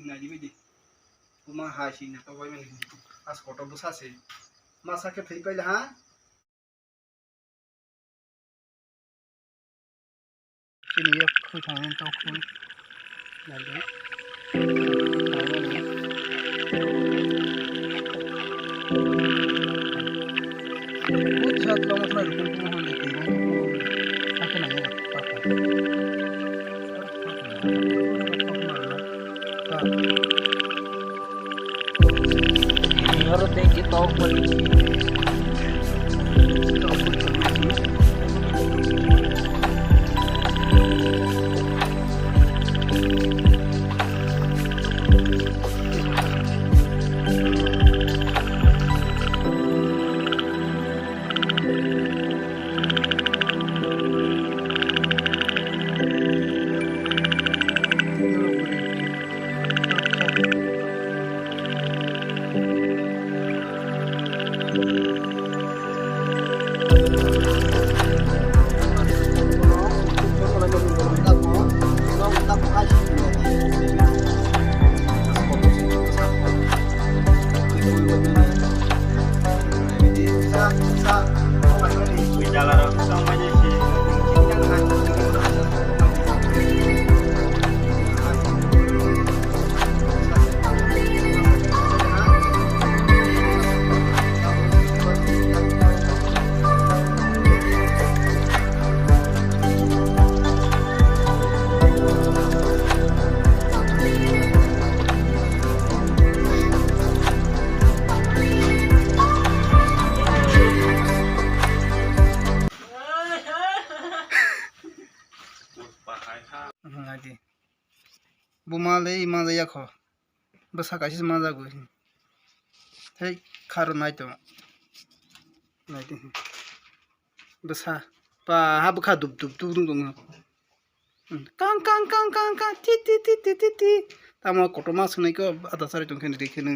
Nadi bidi. Uma hashi na to boy men. As photo busa se. Masa ke thei paila ha. Ini ya khui thang to khui. Nadi. बहुत साथ का मतलब रुकन को हम लेते हैं तो आके नहीं रखता है और देख के तो Nadi. Bumale imaza yakho. Basa kasis maza go. Hey kharo nai to. Nadi. Basa pa ha bukha dup dup dup dung. Kang kang kang kang kang ti ti ti ti ti ti. Tama kotoma sunai ko ada sari tongken dikhene.